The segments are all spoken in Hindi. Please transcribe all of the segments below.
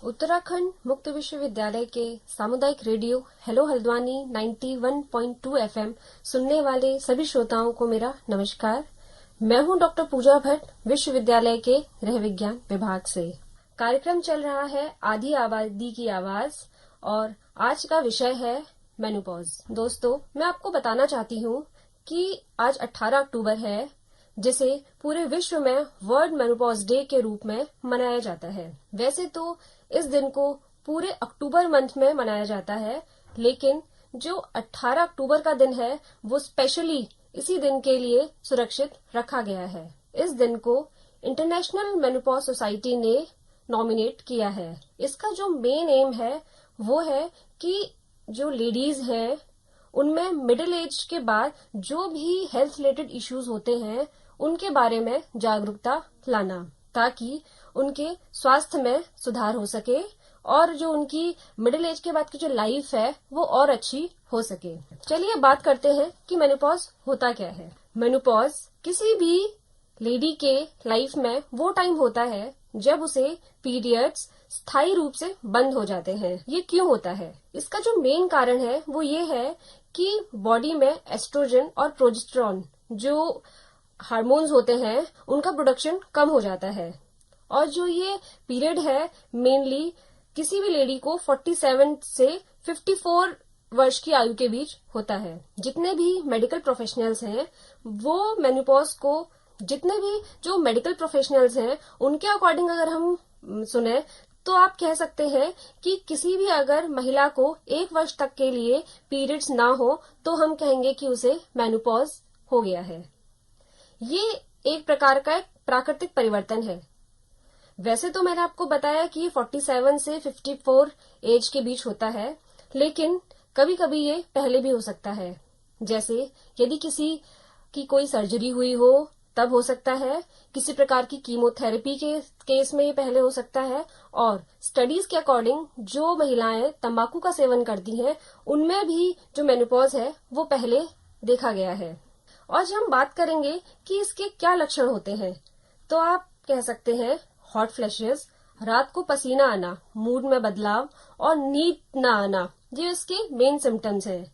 उत्तराखंड मुक्त विश्वविद्यालय के सामुदायिक रेडियो हेलो हल्द्वानी 91.2 एफएम सुनने वाले सभी श्रोताओं को मेरा नमस्कार। मैं हूं डॉक्टर पूजा भट्ट, विश्वविद्यालय के गृह विज्ञान विभाग से। कार्यक्रम चल रहा है आधी आबादी की आवाज और आज का विषय है मेनोपॉज। दोस्तों, मैं आपको बताना चाहती हूं कि आज 18 अक्टूबर है, जिसे पूरे विश्व में वर्ल्ड मेनोपॉज डे के रूप में मनाया जाता है। वैसे तो इस दिन को पूरे अक्टूबर मंथ में मनाया जाता है, लेकिन जो 18 अक्टूबर का दिन है वो स्पेशली इसी दिन के लिए सुरक्षित रखा गया है। इस दिन को इंटरनेशनल मेनोपॉज सोसाइटी ने नॉमिनेट किया है। इसका जो मेन एम है वो है कि जो लेडीज हैं उनमें मिडिल एज के बाद जो भी हेल्थ रिलेटेड इश्यूज होते हैं उनके बारे में जागरूकता लाना, ताकि उनके स्वास्थ्य में सुधार हो सके और जो उनकी मिडिल एज के बाद की जो लाइफ है वो और अच्छी हो सके। चलिए बात करते हैं कि मेनोपॉज होता क्या है। मेनोपॉज किसी भी लेडी के लाइफ में वो टाइम होता है जब उसे पीरियड्स स्थायी रूप से बंद हो जाते हैं। ये क्यों होता है? इसका जो मेन कारण है वो ये है कि बॉडी में एस्ट्रोजन और प्रोजेस्टेरॉन जो हार्मोन्स होते हैं उनका प्रोडक्शन कम हो जाता है। और जो ये पीरियड है मेनली किसी भी लेडी को 47 से 54 वर्ष की आयु के बीच होता है। जितने भी मेडिकल प्रोफेशनल्स हैं वो मेनोपॉज को, जितने भी जो मेडिकल प्रोफेशनल्स हैं उनके अकॉर्डिंग अगर हम सुने तो आप कह सकते हैं कि किसी भी अगर महिला को 1 वर्ष तक के लिए पीरियड्स ना हो तो हम कहेंगे कि उसे मेनोपॉज हो गया है। ये एक प्रकार का एक प्राकृतिक परिवर्तन है। वैसे तो मैंने आपको बताया कि 47 से 54 एज के बीच होता है, लेकिन कभी कभी ये पहले भी हो सकता है। जैसे यदि किसी की कोई सर्जरी हुई हो तब हो सकता है, किसी प्रकार की कीमोथेरेपी के केस में ये पहले हो सकता है, और स्टडीज के अकॉर्डिंग जो महिलाएं तंबाकू का सेवन करती हैं उनमें भी जो मेनोपॉज है वो पहले देखा गया है। और जब हम बात करेंगे कि इसके क्या लक्षण होते हैं तो आप कह सकते हैं हॉट फ्लैशेस, रात को पसीना आना, मूड में बदलाव और नींद न आना, ये इसके मेन सिम्टम्स हैं।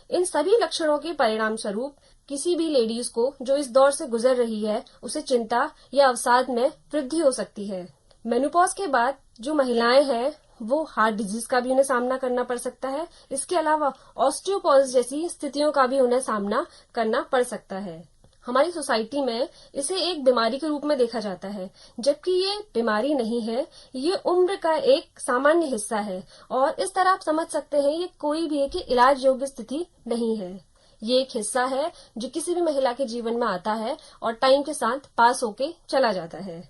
इन सभी लक्षणों के परिणाम स्वरूप किसी भी लेडीज को जो इस दौर से गुजर रही है उसे चिंता या अवसाद में वृद्धि हो सकती है। मेनोपॉज के बाद जो महिलाएं हैं वो हार्ट डिजीज का भी उन्हें सामना करना पड़ सकता है। इसके अलावा ऑस्टियोपोरोसिस जैसी स्थितियों का भी उन्हें सामना करना पड़ सकता है। हमारी सोसाइटी में इसे एक बीमारी के रूप में देखा जाता है, जबकि ये बीमारी नहीं है, ये उम्र का एक सामान्य हिस्सा है। और इस तरह आप समझ सकते हैं ये कोई भी एक इलाज योग्य स्थिति नहीं है। ये एक हिस्सा है जो किसी भी महिला के जीवन में आता है और टाइम के साथ पास होके चला जाता है।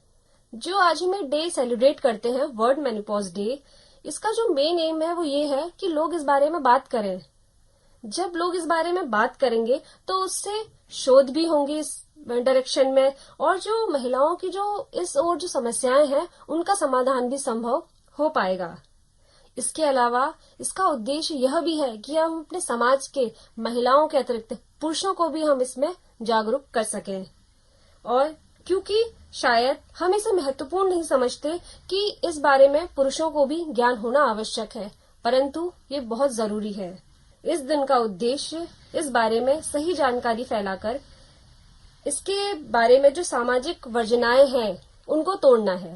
जो आज हम डे सेलिब्रेट करते हैं, वर्ल्ड मेनोपॉज डे, इसका जो मेन एम है वो ये है कि लोग इस बारे में बात करें। जब लोग इस बारे में बात करेंगे तो उससे शोध भी होंगे इस डायरेक्शन में, और जो महिलाओं की जो इस ओर जो समस्याएं हैं उनका समाधान भी संभव हो पाएगा। इसके अलावा इसका उद्देश्य यह भी है कि हम अपने समाज के महिलाओं के अतिरिक्त पुरुषों को भी हम इसमें जागरूक कर सकें। और क्योंकि शायद हम इसे महत्वपूर्ण नहीं समझते कि इस बारे में पुरुषों को भी ज्ञान होना आवश्यक है, परंतु ये बहुत जरूरी है। इस दिन का उद्देश्य इस बारे में सही जानकारी फैलाकर इसके बारे में जो सामाजिक वर्जनाएं हैं उनको तोड़ना है।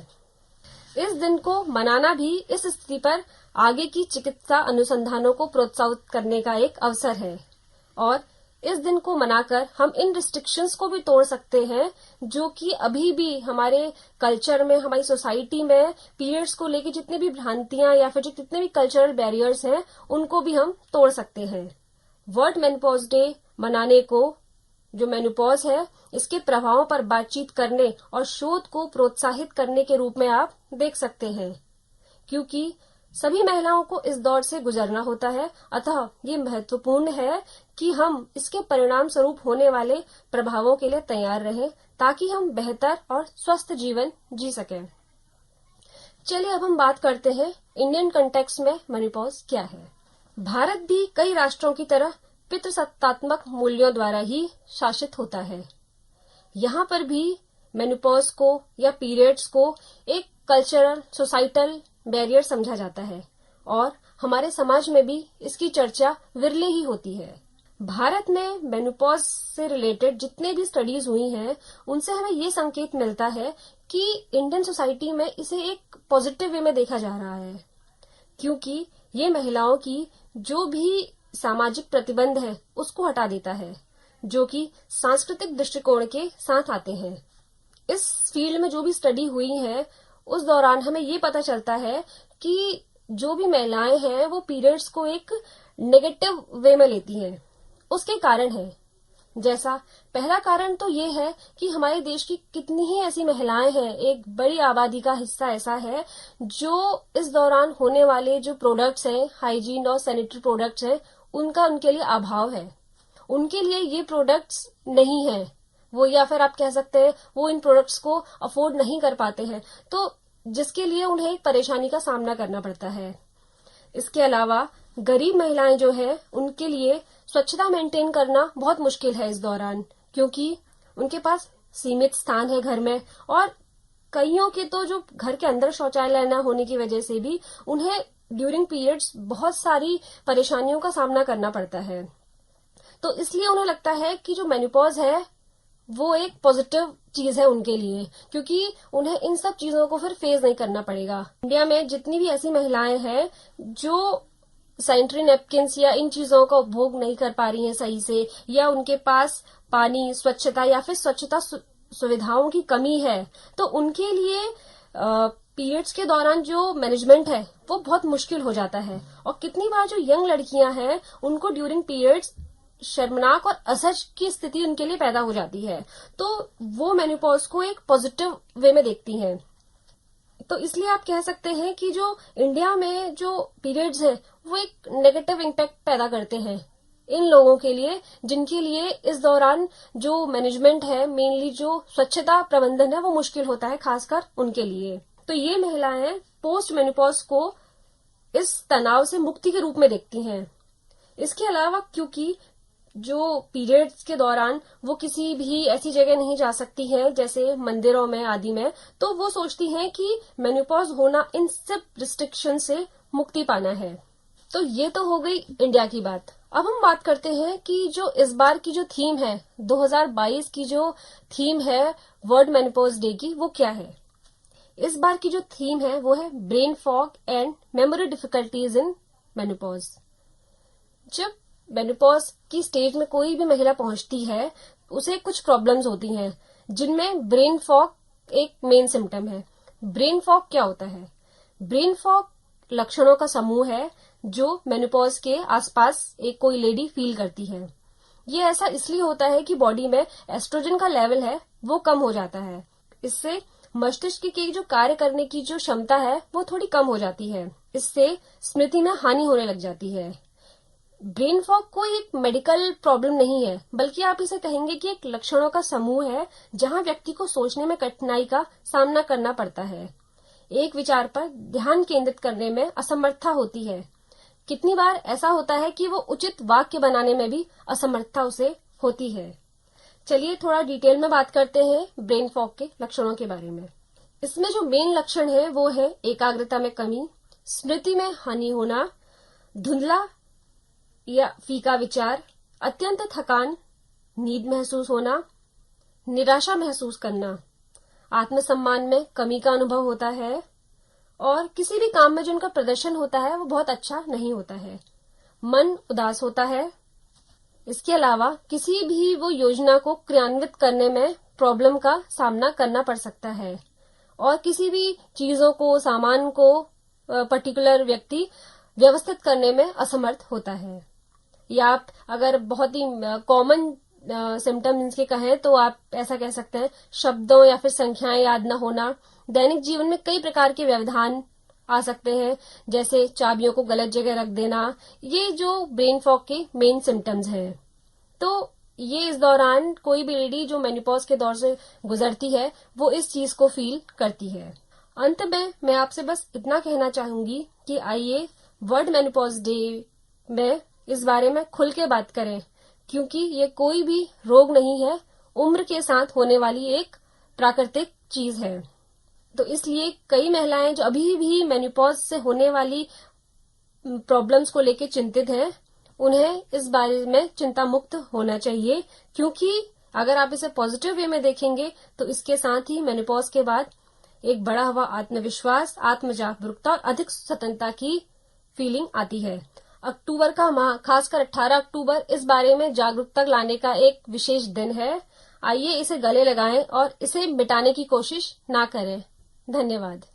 इस दिन को मनाना भी इस स्थिति पर आगे की चिकित्सा अनुसंधानों को प्रोत्साहित करने का एक अवसर है, और इस दिन को मनाकर हम इन रिस्ट्रिक्शंस को भी तोड़ सकते हैं जो कि अभी भी हमारे कल्चर में, हमारी सोसाइटी में पीरियड्स को लेकर जितनी भी भ्रांतियां या फिर जितने भी कल्चरल बैरियर्स हैं उनको भी हम तोड़ सकते हैं। वर्ल्ड मेनोपॉज डे मनाने को, जो मेनोपॉज है इसके प्रभावों पर बातचीत करने और शोध को प्रोत्साहित करने के रूप में आप देख सकते हैं, क्योंकि सभी महिलाओं को इस दौर से गुजरना होता है। अतः ये महत्वपूर्ण है कि हम इसके परिणाम स्वरूप होने वाले प्रभावों के लिए तैयार रहें, ताकि हम बेहतर और स्वस्थ जीवन जी सकें। चलिए अब हम बात करते हैं इंडियन कंटेक्स्ट में मेनोपॉज क्या है। भारत भी कई राष्ट्रों की तरह पितृसत्तात्मक मूल्यों द्वारा ही शासित होता है। यहाँ पर भी मेनोपॉज को या पीरियड्स को एक कल्चरल, सोसाइटल बैरियर समझा जाता है और हमारे समाज में भी इसकी चर्चा विरले ही होती है। भारत में मेनोपॉज से रिलेटेड जितने भी स्टडीज हुई हैं, उनसे हमें ये संकेत मिलता है कि इंडियन सोसाइटी में इसे एक पॉजिटिव वे में देखा जा रहा है, क्योंकि ये महिलाओं की जो भी सामाजिक प्रतिबंध है उसको हटा देता है, जो कि सांस्कृतिक दृष्टिकोण के साथ आते हैं। इस फील्ड में जो भी स्टडी हुई है उस दौरान हमें ये पता चलता है कि जो भी महिलाएं हैं वो पीरियड्स को एक नेगेटिव वे में लेती हैं। उसके कारण है, जैसा पहला कारण तो ये है कि हमारे देश की कितनी ही ऐसी महिलाएं हैं, एक बड़ी आबादी का हिस्सा ऐसा है जो इस दौरान होने वाले जो प्रोडक्ट्स हैं, हाइजीन और सैनिटरी प्रोडक्ट्स हैं, उनका उनके लिए अभाव है। उनके लिए ये प्रोडक्ट्स नहीं है, वो या फिर आप कह सकते हैं वो इन प्रोडक्ट्स को अफोर्ड नहीं कर पाते हैं, तो जिसके लिए उन्हें एक परेशानी का सामना करना पड़ता है। इसके अलावा गरीब महिलाएं जो है उनके लिए स्वच्छता मेंटेन करना बहुत मुश्किल है इस दौरान, क्योंकि उनके पास सीमित स्थान है घर में, और कईयों के तो जो घर के अंदर शौचालय न होने की वजह से भी उन्हें ड्यूरिंग पीरियड्स बहुत सारी परेशानियों का सामना करना पड़ता है। तो इसलिए उन्हें लगता है कि जो मेनोपॉज है वो एक पॉजिटिव चीज है उनके लिए, क्योंकि उन्हें इन सब चीजों को फिर फेस नहीं करना पड़ेगा। इंडिया में जितनी भी ऐसी महिलाएं हैं जो सैनिटरी नैपकिन्स या इन चीजों का उपभोग नहीं कर पा रही हैं सही से, या उनके पास पानी, स्वच्छता या फिर स्वच्छता सुविधाओं की कमी है, तो उनके लिए पीरियड्स के दौरान जो मैनेजमेंट है वो बहुत मुश्किल हो जाता है। और कितनी बार जो यंग लड़कियां हैं उनको ड्यूरिंग पीरियड्स शर्मनाक और असहज की स्थिति उनके लिए पैदा हो जाती है, तो वो मेनोपॉज को एक पॉजिटिव वे में देखती हैं। तो इसलिए आप कह सकते हैं कि जो इंडिया में जो पीरियड्स है वो एक नेगेटिव इम्पैक्ट पैदा करते हैं इन लोगों के लिए, जिनके लिए इस दौरान जो मैनेजमेंट है, मेनली जो स्वच्छता प्रबंधन है, वो मुश्किल होता है, खासकर उनके लिए। तो ये महिलाएं पोस्ट मेनोपॉज को इस तनाव से मुक्ति के रूप में देखती हैं। इसके अलावा क्योंकि जो पीरियड्स के दौरान वो किसी भी ऐसी जगह नहीं जा सकती हैं जैसे मंदिरों में आदि में, तो वो सोचती हैं कि मेनोपॉज होना इन सब रिस्ट्रिक्शन से मुक्ति पाना है। तो ये तो हो गई इंडिया की बात। अब हम बात करते हैं कि जो इस बार की जो थीम है, 2022 की जो थीम है वर्ल्ड मेनोपॉज डे की, वो क्या है। इस बार की जो थीम है वो है brain fog and memory difficulties in menopause. जब मेनोपॉज की स्टेज में कोई भी महिला पहुंचती है, उसे कुछ प्रॉब्लम्स होती हैं, जिनमें ब्रेन फॉग एक मेन सिम्टम है। ब्रेन फॉग क्या होता है? ब्रेन फॉग लक्षणों का समूह है जो मेनोपॉज के आसपास एक कोई लेडी फील करती है। ये ऐसा इसलिए होता है कि बॉडी में एस्ट्रोजन का लेवल है वो कम हो जाता है। इससे मस्तिष्क की जो कार्य करने की जो क्षमता है वो थोड़ी कम हो जाती है। इससे स्मृति में हानि होने लग जाती है। ब्रेन फॉग कोई एक मेडिकल प्रॉब्लम नहीं है, बल्कि आप इसे कहेंगे कि एक लक्षणों का समूह है जहां व्यक्ति को सोचने में कठिनाई का सामना करना पड़ता है। एक विचार पर ध्यान केंद्रित करने में असमर्थता होती है। कितनी बार ऐसा होता है कि वो उचित वाक्य बनाने में भी असमर्थता उसे होती है। चलिए थोड़ा डिटेल में बात करते हैं ब्रेन फॉग के लक्षणों के बारे में। इसमें जो मेन लक्षण है वो है एकाग्रता में कमी, स्मृति में हानि होना, धुंधला या फीका विचार, अत्यंत थकान, नींद महसूस होना, निराशा महसूस करना, आत्मसम्मान में कमी का अनुभव होता है, और किसी भी काम में जो उनका प्रदर्शन होता है वो बहुत अच्छा नहीं होता है, मन उदास होता है। इसके अलावा किसी भी वो योजना को क्रियान्वित करने में प्रॉब्लम का सामना करना पड़ सकता है, और किसी भी चीजों को, सामान को पर्टिकुलर व्यक्ति व्यवस्थित करने में असमर्थ होता है। या आप अगर बहुत ही कॉमन सिम्टम्स इनके कहें तो आप ऐसा कह सकते हैं शब्दों या फिर संख्याएं याद न होना। दैनिक जीवन में कई प्रकार के व्यवधान आ सकते हैं, जैसे चाबियों को गलत जगह रख देना। ये जो ब्रेन फॉग के मेन सिम्टम्स हैं। तो ये इस दौरान कोई भी लेडी जो मेनोपॉज के दौर से गुजरती है वो इस चीज को फील करती है। अंत में मैं आपसे बस इतना कहना चाहूंगी कि आइए वर्ल्ड मेनोपॉज डे में इस बारे में खुल के बात करें, क्योंकि ये कोई भी रोग नहीं है, उम्र के साथ होने वाली एक प्राकृतिक चीज है। तो इसलिए कई महिलाएं जो अभी भी मेनोपॉज से होने वाली प्रॉब्लम्स को लेकर चिंतित हैं, उन्हें इस बारे में चिंता मुक्त होना चाहिए, क्योंकि अगर आप इसे पॉजिटिव वे में देखेंगे तो इसके साथ ही मेनोपॉज के बाद एक बढ़ा हुआ आत्मविश्वास, आत्म जागरूकता और अधिक स्वतंत्रता की फीलिंग आती है। अक्टूबर का माह, खासकर 18 अक्टूबर, इस बारे में जागरूकता लाने का एक विशेष दिन है। आइए इसे गले लगाएं और इसे मिटाने की कोशिश ना करें। धन्यवाद।